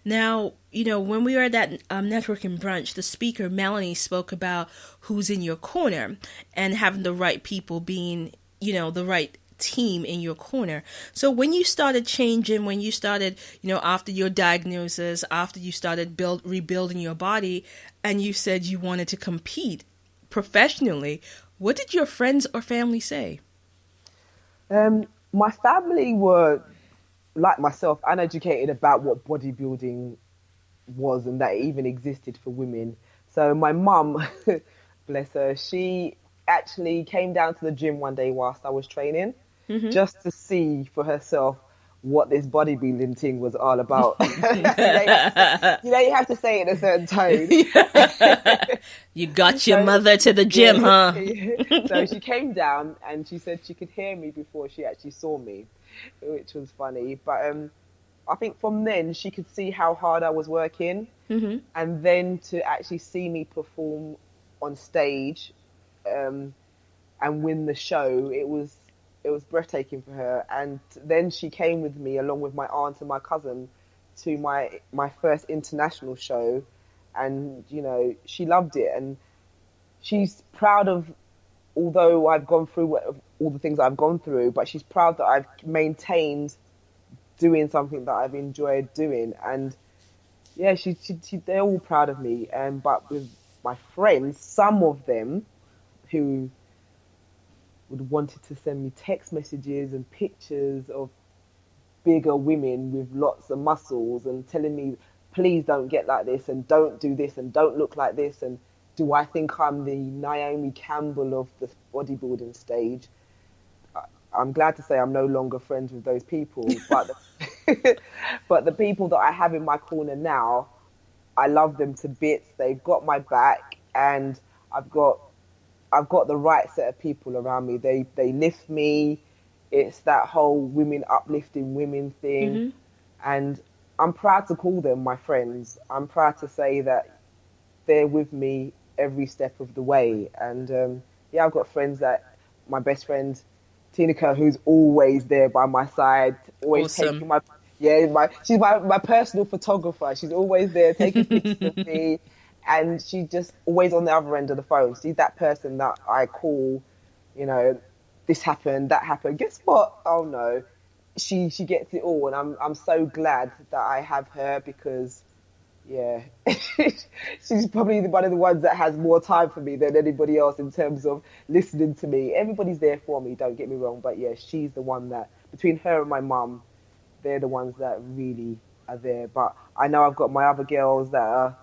Now, when we were at that networking brunch, the speaker, Melanie, spoke about who's in your corner and having the right people being, the right team in your corner. So when you started changing, when you started, after your diagnosis, after you started rebuilding your body, and you said you wanted to compete professionally, what did your friends or family say? My family were, like myself, uneducated about what bodybuilding was and that it even existed for women. So my mum, bless her, she actually came down to the gym one day whilst I was training, just to see for herself what this bodybuilding thing was all about. You have to say it in a certain tone. You got your mother to the gym, huh? So she came down and she said she could hear me before she actually saw me, which was funny. But I think from then she could see how hard I was working, and then to actually see me perform on stage and win the show, it was breathtaking for her. And then she came with me along with my aunt and my cousin to my first international show, and she loved it, and she's proud of, although I've gone through all the things I've gone through, but she's proud that I've maintained doing something that I've enjoyed doing. And yeah, they're all proud of me. But with my friends, some of them who would wanted to send me text messages and pictures of bigger women with lots of muscles and telling me, please don't get like this and don't do this and don't look like this. And do I think I'm the Naomi Campbell of the bodybuilding stage? I'm glad to say I'm no longer friends with those people, but but the people that I have in my corner now, I love them to bits. They've got my back, and I've got the right set of people around me. They lift me It's that whole women uplifting women thing. And I'm proud to call them my friends. I'm proud to say that they're with me every step of the way. And yeah, I've got friends that my best friend Tinika, who's always there by my side, always Awesome. taking she's my personal photographer. She's always there taking pictures of me, and she's just always on the other end of the phone. She's that person that I call, you know, this happened, that happened. Guess what? Oh no, she gets it all, and I'm so glad that I have her because. Yeah, she's probably one of the ones that has more time for me than anybody else in terms of listening to me. Everybody's there for me, don't get me wrong, but yeah, she's the one that, between her and my mum, they're the ones that really are there. But I know I've got my other girls that are,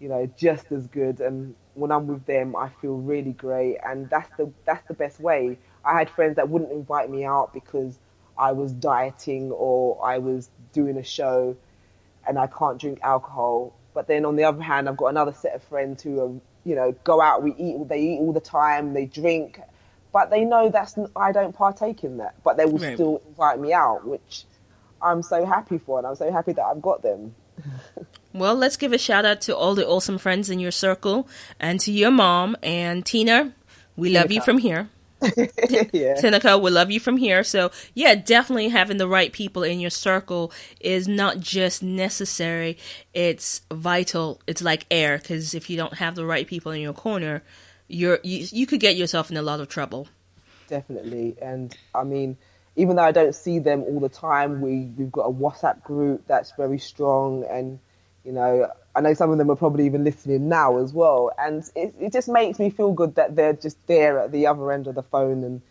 you know, just as good, and when I'm with them, I feel really great, and that's the best way. I had friends that wouldn't invite me out because I was dieting or I was doing a show and I can't drink alcohol. But then on the other hand, I've got another set of friends who are, you know, go out, they eat all the time, they drink, but they know I don't partake in that, but they will Right. still invite me out, which I'm so happy for, and I'm so happy that I've got them. Well, let's give a shout out to all the awesome friends in your circle and to your mom and Tina. We love you Tinika. from here. Yeah, Tinica, we love you from here. So, yeah, definitely having the right people in your circle is not just necessary, it's vital. It's like air, because if you don't have the right people in your corner, you could get yourself in a lot of trouble. definitely. And I mean, even though I don't see them all the time, we've got a WhatsApp group that's very strong, and you know, I know some of them are probably even listening now as well, and it just makes me feel good that they're just there at the other end of the phone, and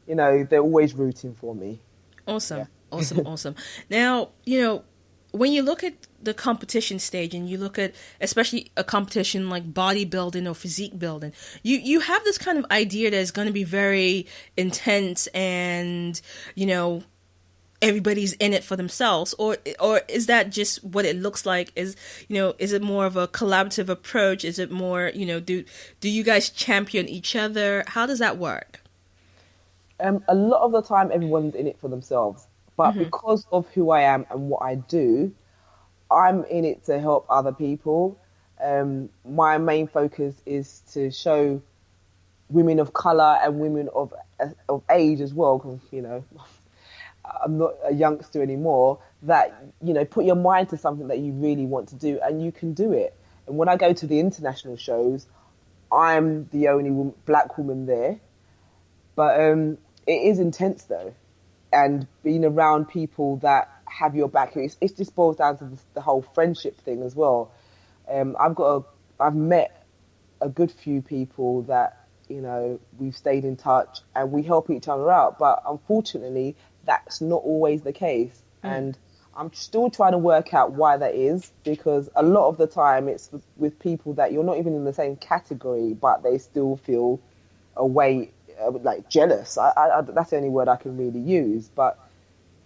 you know, they're always rooting for me. Awesome. Yeah. Awesome. Awesome. Now, when you look at the competition stage and you look at especially a competition like bodybuilding or physique building, you have this kind of idea that it's going to be very intense and, everybody's in it for themselves, or is that just what it looks like? Is it more of a collaborative approach? Is it more, do you guys champion each other? How does that work? A lot of the time, everyone's in it for themselves. But because of who I am and what I do, I'm in it to help other people. My main focus is to show women of colour and women of age as well, because, I'm not a youngster anymore, that, put your mind to something that you really want to do and you can do it. And when I go to the international shows, I'm the only black woman there. But it is intense though. And being around people that have your back, it just boils down to the whole friendship thing as well. I've met a good few people that, we've stayed in touch and we help each other out. But unfortunately, that's not always the case. And I'm still trying to work out why that is, because a lot of the time it's with people that you're not even in the same category, but they still feel a way, like jealous. That's the only word I can really use. But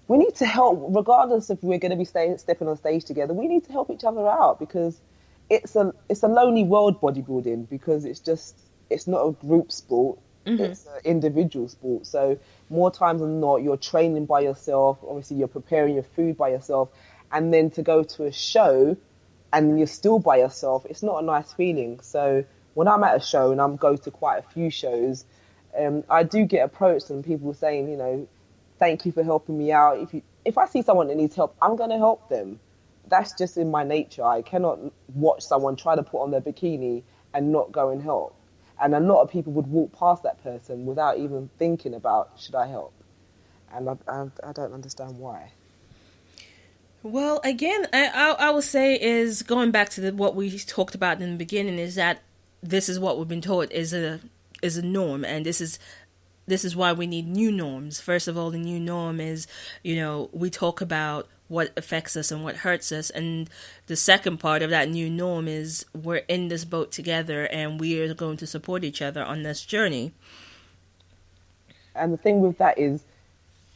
we need to help, regardless if we're going to be stepping on stage together. We need to help each other out, because it's a lonely world, bodybuilding, because it's not a group sport. It's an individual sport. So more times than not, you're training by yourself. Obviously, you're preparing your food by yourself, and then to go to a show and you're still by yourself, it's not a nice feeling. So when I'm at a show, and I'm go to quite a few shows, I do get approached and people saying, thank you for helping me out. If I see someone that needs help, I'm going to help them. That's just in my nature. I cannot watch someone try to put on their bikini and not go and help. And a lot of people would walk past that person without even thinking about, should I help? And I don't understand why. Well, again, I will say is going back to what we talked about in the beginning, is that this is what we've been taught is a norm, and this is why we need new norms. First of all, the new norm is, we talk about what affects us and what hurts us, and the second part of that new norm is we're in this boat together and we are going to support each other on this journey. And the thing with that is,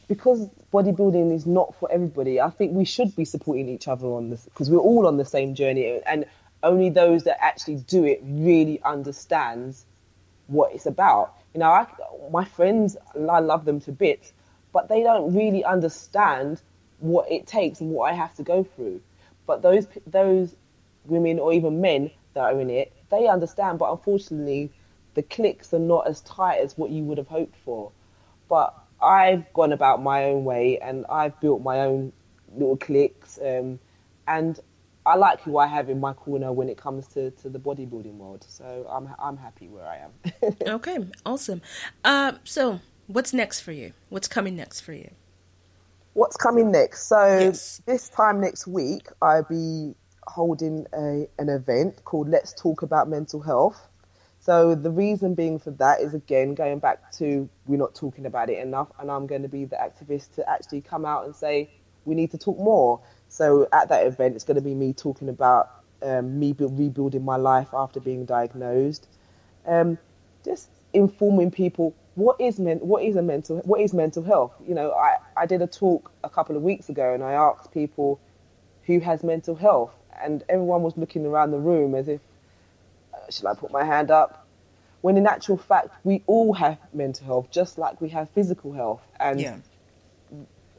because bodybuilding is not for everybody, I think we should be supporting each other on this, because we're all on the same journey, and only those that actually do it really understands what it's about. You know, my friends, I love them to bits, but they don't really understand what it takes and what I have to go through. But those women or even men that are in it, they understand. But unfortunately, the cliques are not as tight as what you would have hoped for. But I've gone about my own way, and I've built my own little cliques, and I like who I have in my corner when it comes to the bodybuilding world. So I'm happy where I am. Okay, awesome. So what's next for you? What's coming next for you? What's coming next? So Yes. this time next week, I'll be holding an event called Let's Talk About Mental Health. So the reason being for that is, again, going back to we're not talking about it enough, and I'm going to be the activist to actually come out and say we need to talk more. So at that event, it's going to be me talking about rebuilding my life after being diagnosed, just informing people what is mental health. You know, I did a talk a couple of weeks ago, and I asked people who has mental health, and everyone was looking around the room as if, should I put my hand up? When in actual fact, we all have mental health, just like we have physical health. And Yeah.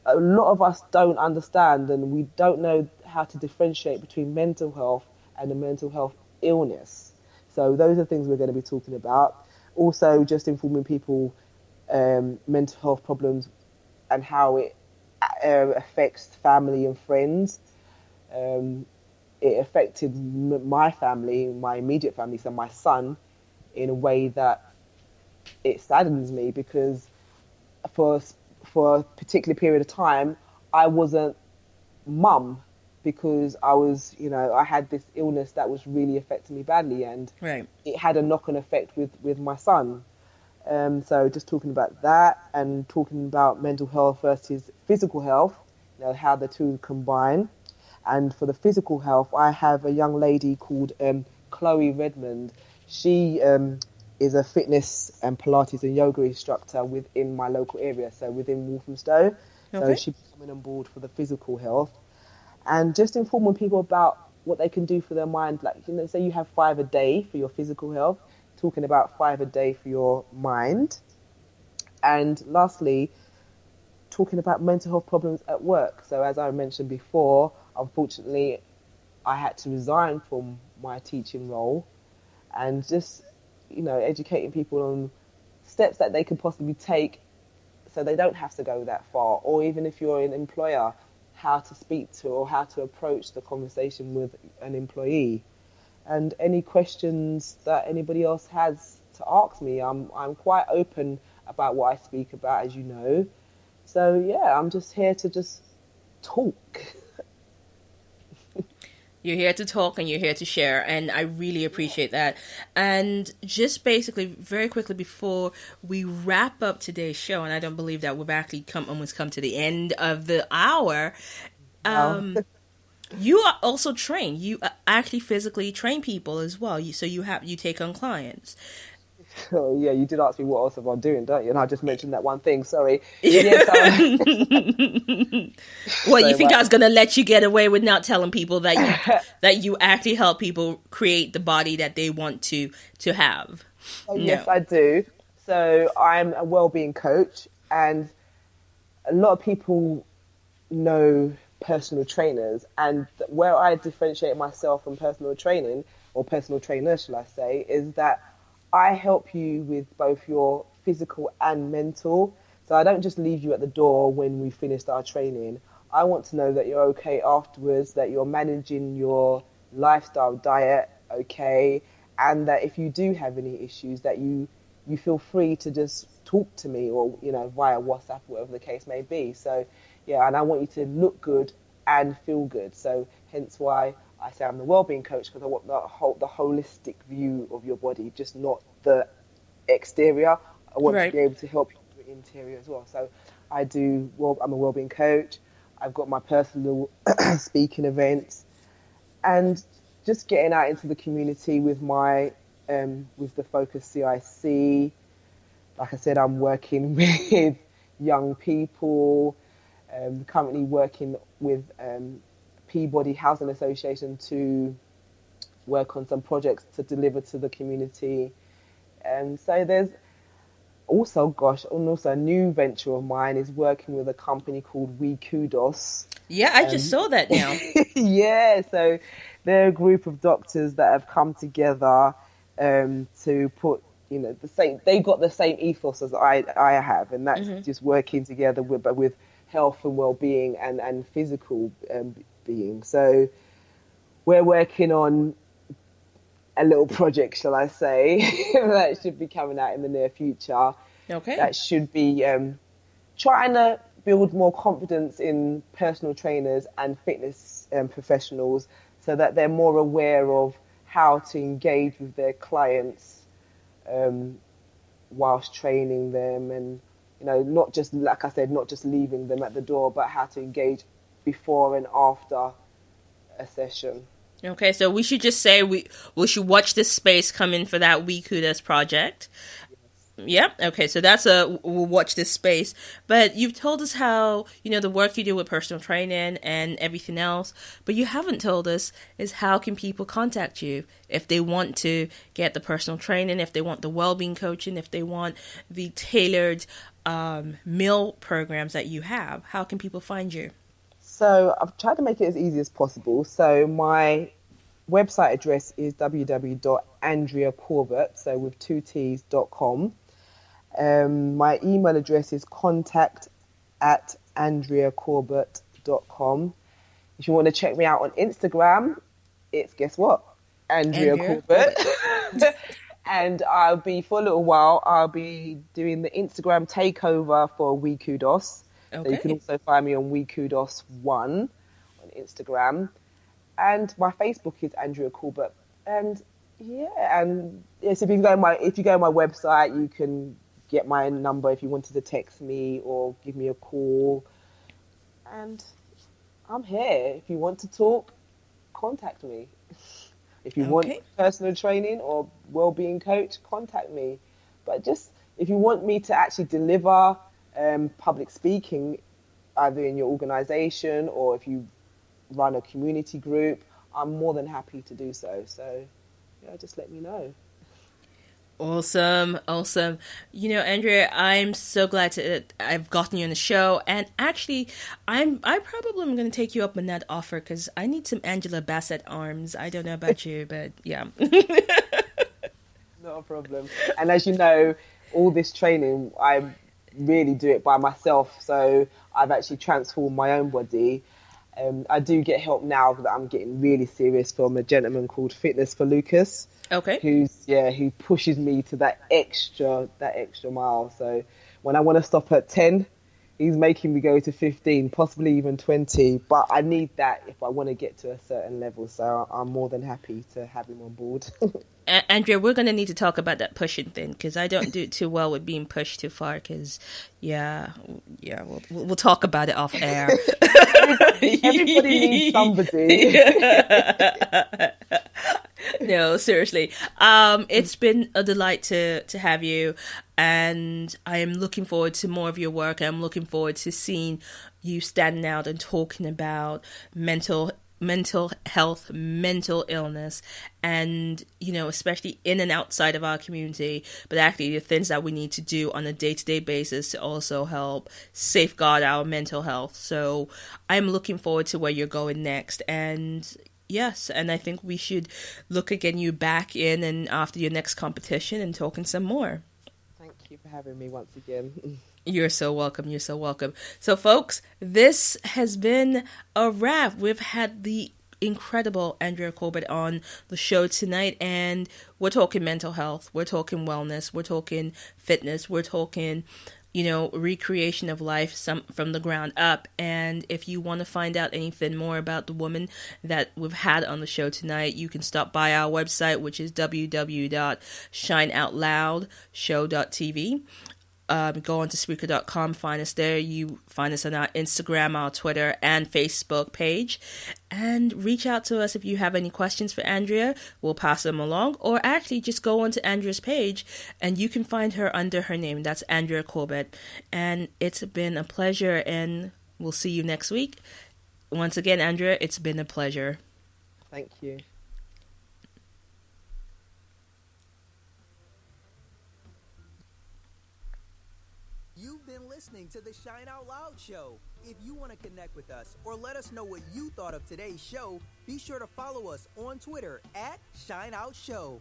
a lot of us don't understand, and we don't know how to differentiate between mental health and a mental health illness. So those are things we're going to be talking about. Also, just informing people mental health problems and how it affects family and friends. It affected my family, my immediate family, so my son, in a way that it saddens me, because for a particular period of time, I wasn't mum, because I was, you know, I had this illness that was really affecting me badly, and Right. it had a knock-on effect with my son. So just talking about that, and talking about mental health versus physical health, you know, how the two combine. And for the physical health, I have a young lady called Chloe Redmond. She is a fitness and Pilates and yoga instructor within my local area, so within Walthamstow. So Okay. she's coming on board for the physical health, and just informing people about what they can do for their mind. Like, you know, say you have 5 a day for your physical health, talking about 5 a day for your mind. And lastly, talking about mental health problems at work. So as I mentioned before, unfortunately, I had to resign from my teaching role, and just, you know, educating people on steps that they could possibly take so they don't have to go that far. Or even if you're an employer, how to speak to or how to approach the conversation with an employee. And any questions that anybody else has to ask me, I'm quite open about what I speak about, as you know. So yeah, I'm just here to just talk. You're here to talk and you're here to share, and I really appreciate that. And just basically, very quickly before we wrap up today's show, and I don't believe that we've actually almost come to the end of the hour. Wow. You are also trained. You actually physically train people as well. So you take on clients. Oh yeah, you did ask me what else am I doing, don't you? And I just mentioned that one thing. Sorry. Yes, Well, you so think my, I was gonna let you get away with not telling people that you actually help people create the body that they want to have? oh, No. yes, I do. So I'm a well-being coach, and a lot of people know personal trainers, and where I differentiate myself from personal training, or personal trainer, shall I say, is that I help you with both your physical and mental. So I don't just leave you at the door when we finished our training. I want to know that you're okay afterwards, that you're managing your lifestyle, diet okay, and that if you do have any issues, that you feel free to just talk to me, or, you know, via WhatsApp, whatever the case may be. So yeah, and I want you to look good and feel good. So hence why I say I'm the wellbeing coach, because I want the holistic view of your body, just not the exterior. I want to Right. be able to help you with the interior as well. So I'm a wellbeing coach. I've got my personal speaking events, and just getting out into the community with my with the Focus CIC. Like I said, I'm working with young people, currently working with Peabody Housing Association to work on some projects to deliver to the community. So also, gosh, and also a new venture of mine is working with a company called We Kudos. Yeah, I just saw that now. Yeah, so they're a group of doctors that have come together to put, the same. They got the same ethos as I have, and that's just working together with health and well-being and physical being. So we're working on a little project, shall I say, that should be coming out in the near future. Okay. That should be trying to build more confidence in personal trainers and fitness professionals so that they're more aware of how to engage with their clients whilst training them, and not just, like I said, not just leaving them at the door, but how to engage before and after a session. Okay, so we should just say we should watch this space come in for that We Kudos project. Yep. Okay. So we'll watch this space. But you've told us how, the work you do with personal training and everything else. But you haven't told us is how can people contact you if they want to get the personal training, if they want the well-being coaching, if they want the tailored meal programs that you have. How can people find you? So I've tried to make it as easy as possible. So my website address is www.andreacorbett, so with 2T's.com. My email address is contact@andreacorbett.com. If you want to check me out on Instagram, it's, guess what? Andrea Corbett. And I'll be, for a little while, I'll be doing the Instagram takeover for We Kudos. Okay. So you can also find me on We Kudos 1 on Instagram. And my Facebook is Andrea Corbett. And yes, if you go on my website, you can get my number if you wanted to text me or give me a call. And I'm here. If you want to talk, contact me. If you want personal training or well-being coach, contact me. But just, if you want me to actually deliver public speaking, either in your organization or if you run a community group, I'm more than happy to do so. So, just let me know. Awesome. Andrea, I'm so glad I've gotten you on the show. And actually, I probably am going to take you up on that offer because I need some Angela Bassett arms. I don't know about you, but yeah. Not a problem. And as you know, all this training, I really do it by myself. So I've actually transformed my own body. I do get help now that I'm getting really serious from a gentleman called Fitness for Lucas. Okay. Who pushes me to that extra mile. So when I want to stop at 10, he's making me go to 15, possibly even 20. But I need that if I want to get to a certain level. So I'm more than happy to have him on board. Andrea, we're going to need to talk about that pushing thing because I don't do too well with being pushed too far because, we'll talk about it off air. Everybody needs somebody. No, seriously. It's been a delight to have you, and I am looking forward to more of your work. I'm looking forward to seeing you standing out and talking about mental health, mental illness, and, especially in and outside of our community, but actually the things that we need to do on a day-to-day basis to also help safeguard our mental health. So I'm looking forward to where you're going next. And yes, and I think we should look at getting you back in and after your next competition and talking some more. Thank you for having me once again. You're so welcome. So, folks, this has been a wrap. We've had the incredible Andrea Corbett on the show tonight, and we're talking mental health, we're talking wellness, we're talking fitness, we're talking, recreation of life from the ground up. And if you want to find out anything more about the woman that we've had on the show tonight, you can stop by our website, which is www.shineoutloudshow.tv. Go on to Spreaker.com, find us there. You find us on our Instagram, our Twitter, and Facebook page. And reach out to us if you have any questions for Andrea. We'll pass them along. Or actually, just go onto Andrea's page, and you can find her under her name. That's Andrea Corbett. And it's been a pleasure, and we'll see you next week. Once again, Andrea, it's been a pleasure. Thank you. listening to the Shine Out Loud show. If you want to connect with us or let us know what you thought of today's show, be sure to follow us on Twitter at Shine Out Show.